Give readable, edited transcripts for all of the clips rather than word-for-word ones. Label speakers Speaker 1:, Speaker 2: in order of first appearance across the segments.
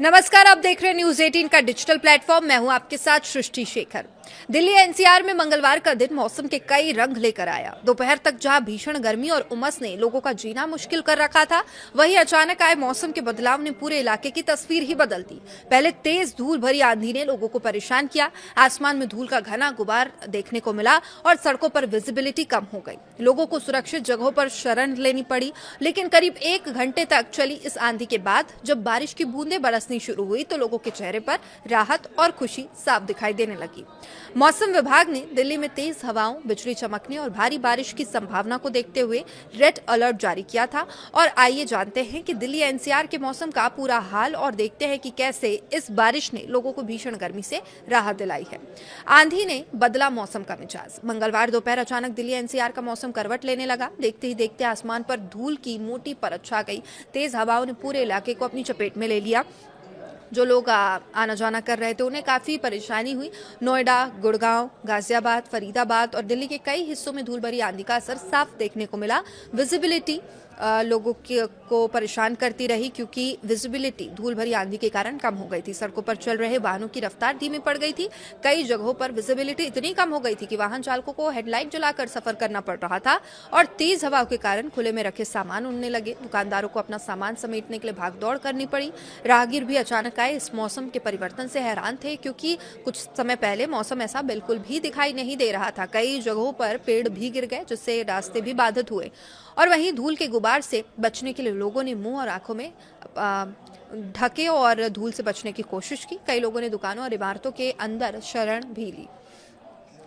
Speaker 1: नमस्कार, आप देख रहे हैं न्यूज 18 का डिजिटल प्लेटफॉर्म। मैं हूं आपके साथ सृष्टि शेखर। दिल्ली एनसीआर में मंगलवार का दिन मौसम के कई रंग लेकर आया। दोपहर तक जहां भीषण गर्मी और उमस ने लोगों का जीना मुश्किल कर रखा था, वहीं अचानक आए मौसम के बदलाव ने पूरे इलाके की तस्वीर ही बदल दी। पहले तेज धूल भरी आंधी ने लोगों को परेशान किया। आसमान में धूल का घना गुबार देखने को मिला और सड़कों पर विजिबिलिटी कम हो गई। लोगों को सुरक्षित जगहों पर शरण लेनी पड़ी। लेकिन करीब 1 घंटे तक चली इस आंधी के बाद जब बारिश की बूंदें बरसनी शुरू हुई तो लोगों के चेहरे पर राहत और खुशी साफ दिखाई देने लगी। मौसम विभाग ने दिल्ली में तेज हवाओं, बिजली चमकने और भारी बारिश की संभावना को देखते हुए रेड अलर्ट जारी किया था। और आइए जानते हैं कि दिल्ली एनसीआर के मौसम का पूरा हाल और देखते हैं कि कैसे इस बारिश ने लोगों को भीषण गर्मी से राहत दिलाई है। आंधी ने बदला मौसम का मिजाज। मंगलवार दोपहर अचानक दिल्ली एनसीआर का मौसम करवट लेने लगा। देखते ही देखते आसमान पर धूल की मोटी परत छा गई। तेज हवाओं ने पूरे इलाके को अपनी चपेट में ले लिया। जो लोग आना जाना कर रहे थे उन्हें काफ़ी परेशानी हुई। नोएडा, गुड़गांव, गाजियाबाद, फरीदाबाद और दिल्ली के कई हिस्सों में धूल भरी आंधी का असर साफ देखने को मिला। विजिबिलिटी लोगों को परेशान करती रही क्योंकि विजिबिलिटी धूल भरी आंधी के कारण कम हो गई थी। सड़कों पर चल रहे वाहनों की रफ्तार धीमी पड़ गई थी। कई जगहों पर विजिबिलिटी इतनी कम हो गई थी कि वाहन चालकों को हेडलाइट जलाकर सफर करना पड़ रहा था। और तेज हवाओं के कारण खुले में रखे सामान उड़ने लगे। दुकानदारों को अपना सामान समेटने के लिए भागदौड़ करनी पड़ी। राहगीर भी अचानक आए इस मौसम के परिवर्तन से हैरान थे क्योंकि कुछ समय पहले मौसम ऐसा बिल्कुल भी दिखाई नहीं दे रहा था। कई जगहों पर पेड़ भी गिर गए जिससे रास्ते भी बाधित हुए। और वहीं धूल के गुबार से बचने के लिए लोगों ने मुंह और आंखों में ढके और धूल से बचने की कोशिश की। कई लोगों ने दुकानों और इमारतों के अंदर शरण भी ली।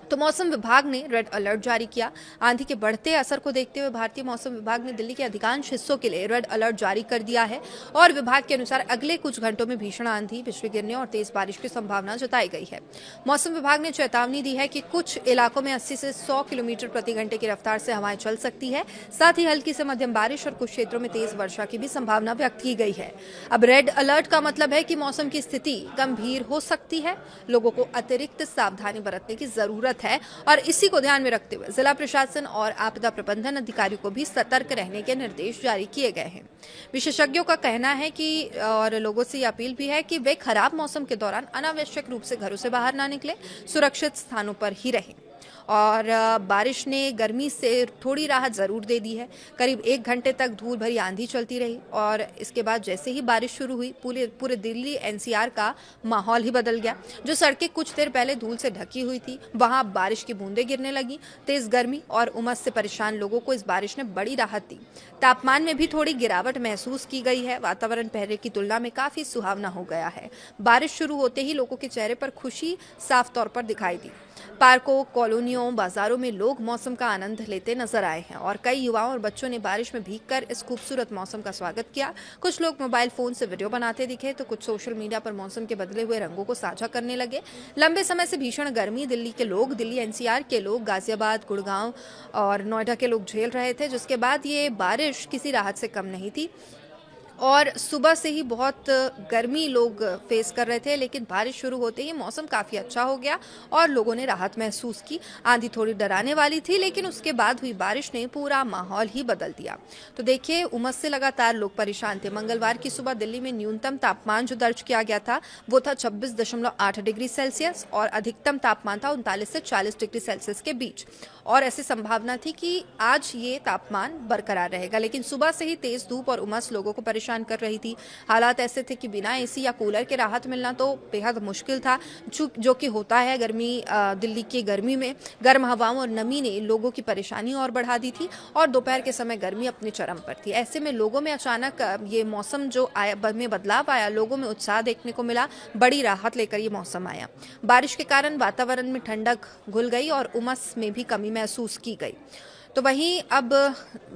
Speaker 1: तो मौसम विभाग ने रेड अलर्ट जारी किया। आंधी के बढ़ते असर को देखते हुए भारतीय मौसम विभाग ने दिल्ली के अधिकांश हिस्सों के लिए रेड अलर्ट जारी कर दिया है। और विभाग के अनुसार अगले कुछ घंटों में भीषण आंधी, बिजली गिरने और तेज बारिश की संभावना जताई गई है। मौसम विभाग ने चेतावनी दी है कि कुछ इलाकों में 80 से 100 किलोमीटर प्रति घंटे की रफ्तार से हवाएं चल सकती है। साथ ही हल्की से मध्यम बारिश और कुछ क्षेत्रों में तेज वर्षा की भी संभावना व्यक्त की गई है। अब रेड अलर्ट का मतलब है कि मौसम की स्थिति गंभीर हो सकती है। लोगों को अतिरिक्त सावधानी बरतने की जरूरत है और इसी को ध्यान में रखते हुए जिला प्रशासन और आपदा प्रबंधन अधिकारियों को भी सतर्क रहने के निर्देश जारी किए गए हैं। विशेषज्ञों का कहना है कि और लोगों से अपील भी है कि वे खराब मौसम के दौरान अनावश्यक रूप से घरों से बाहर ना निकले, सुरक्षित स्थानों पर ही रहें। और बारिश ने गर्मी से थोड़ी राहत जरूर दे दी है। करीब 1 घंटे तक धूल भरी आंधी चलती रही और इसके बाद जैसे ही बारिश शुरू हुई पूरे दिल्ली एनसीआर का माहौल ही बदल गया। जो सड़कें कुछ देर पहले धूल से ढकी हुई थी वहां बारिश की बूंदें गिरने लगी। तेज गर्मी और उमस से परेशान लोगों को इस बारिश ने बड़ी राहत दी। तापमान में भी थोड़ी गिरावट महसूस की गई है। वातावरण पहले की तुलना में काफी सुहावना हो गया है। बारिश शुरू होते ही लोगों के चेहरे पर खुशी साफ तौर पर दिखाई दी। पार्कों, कॉलोनियों, बाजारों में लोग मौसम का आनंद लेते नजर आए हैं और कई युवाओं और बच्चों ने बारिश में भीगकर इस खूबसूरत मौसम का स्वागत किया। कुछ लोग मोबाइल फोन से वीडियो बनाते दिखे तो कुछ सोशल मीडिया पर मौसम के बदले हुए रंगों को साझा करने लगे। लंबे समय से भीषण गर्मी दिल्ली के लोग, दिल्ली एनसीआर के लोग, गाजियाबाद, गुड़गांव और नोएडा के लोग झेल रहे थे, जिसके बाद ये बारिश किसी राहत से कम नहीं थी। और सुबह से ही बहुत गर्मी लोग फेस कर रहे थे, लेकिन बारिश शुरू होते ही मौसम काफ़ी अच्छा हो गया और लोगों ने राहत महसूस की। आंधी थोड़ी डराने वाली थी लेकिन उसके बाद हुई बारिश ने पूरा माहौल ही बदल दिया। तो देखिए, उमस से लगातार लोग परेशान थे। मंगलवार की सुबह दिल्ली में न्यूनतम तापमान जो दर्ज किया गया था वो था 26.8 डिग्री सेल्सियस और अधिकतम तापमान था 39 से 40 डिग्री सेल्सियस के बीच। और ऐसी संभावना थी कि आज ये तापमान बरकरार रहेगा, लेकिन सुबह से ही तेज धूप और उमस लोगों को परेशान कर रही थी। हालात ऐसे थे कि बिना एसी या कूलर के राहत मिलना तो बेहद मुश्किल था, जो कि होता है दिल्ली की गर्मी में। गर्म हवाओं और नमी ने लोगों की परेशानी और बढ़ा दी थी और दोपहर के समय गर्मी अपने चरम पर थी। ऐसे में लोगों में अचानक ये मौसम जो आया में बदलाव आया, लोगों में उत्साह देखने को मिला। बड़ी राहत लेकर ये मौसम आया। बारिश के कारण वातावरण में ठंडक घुल गई और उमस में भी कमी महसूस की गई। तो वहीं अब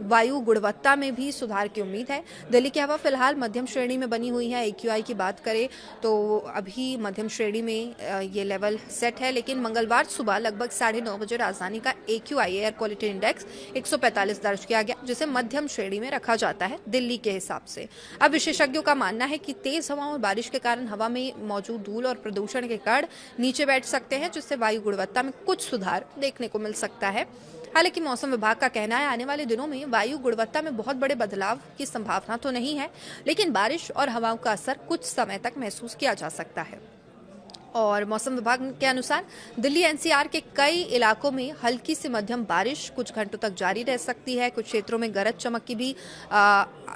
Speaker 1: वायु गुणवत्ता में भी सुधार की उम्मीद है। दिल्ली की हवा फिलहाल मध्यम श्रेणी में बनी हुई है। AQI की बात करें तो अभी मध्यम श्रेणी में ये लेवल सेट है, लेकिन मंगलवार सुबह लगभग 9:30 बजे राजधानी का AQI एयर क्वालिटी इंडेक्स 145 दर्ज किया गया, जिसे मध्यम श्रेणी में रखा जाता है दिल्ली के हिसाब से। अब विशेषज्ञों का मानना है कि तेज हवाओं और बारिश के कारण हवा में मौजूद धूल और प्रदूषण के कण नीचे बैठ सकते हैं, जिससे वायु गुणवत्ता में कुछ सुधार देखने को मिल सकता है। हालांकि मौसम विभाग का कहना है आने वाले दिनों में वायु गुणवत्ता में बहुत बड़े बदलाव की संभावना तो नहीं है, लेकिन बारिश और हवाओं का असर कुछ समय तक महसूस किया जा सकता है। और मौसम विभाग के अनुसार दिल्ली एनसीआर के कई इलाकों में हल्की से मध्यम बारिश कुछ घंटों तक जारी रह सकती है। कुछ क्षेत्रों में गरज चमक की भी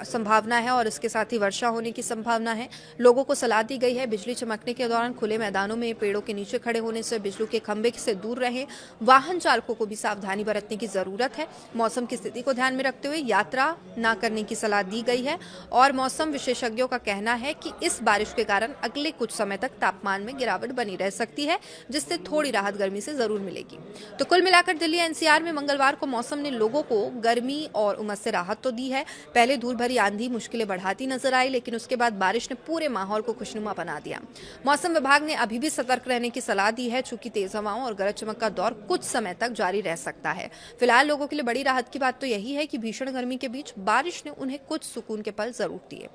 Speaker 1: संभावना है और इसके साथ ही वर्षा होने की संभावना है। लोगों को सलाह दी गई है बिजली चमकने के दौरान खुले मैदानों में पेड़ों के नीचे खड़े होने से, बिजली के खंभे से दूर रहें। वाहन चालकों को भी सावधानी बरतने की जरूरत है। मौसम की स्थिति को ध्यान में रखते हुए यात्रा न करने की सलाह दी गई है और मौसम विशेषज्ञों का कहना है कि इस बारिश के कारण अगले कुछ समय तक तापमान में गिरावट बनी रह सकती है, जिससे थोड़ी राहत गर्मी से जरूर मिलेगी। तो कुल मिलाकर दिल्ली एनसीआर में मंगलवार को मौसम ने लोगों को गर्मी और उमस से राहत तो दी है। पहले धूल भरी आंधी मुश्किलें बढ़ाती नजर आई, लेकिन उसके बाद बारिश ने पूरे माहौल को खुशनुमा बना दिया। मौसम विभाग ने अभी भी सतर्क रहने की सलाह दी है, चूंकि तेज हवाओं और गरज चमक का दौर कुछ समय तक जारी रह सकता है। फिलहाल लोगों के लिए बड़ी राहत की बात तो यही है कि भीषण गर्मी के बीच बारिश ने उन्हें कुछ सुकून के पल जरूर दिए।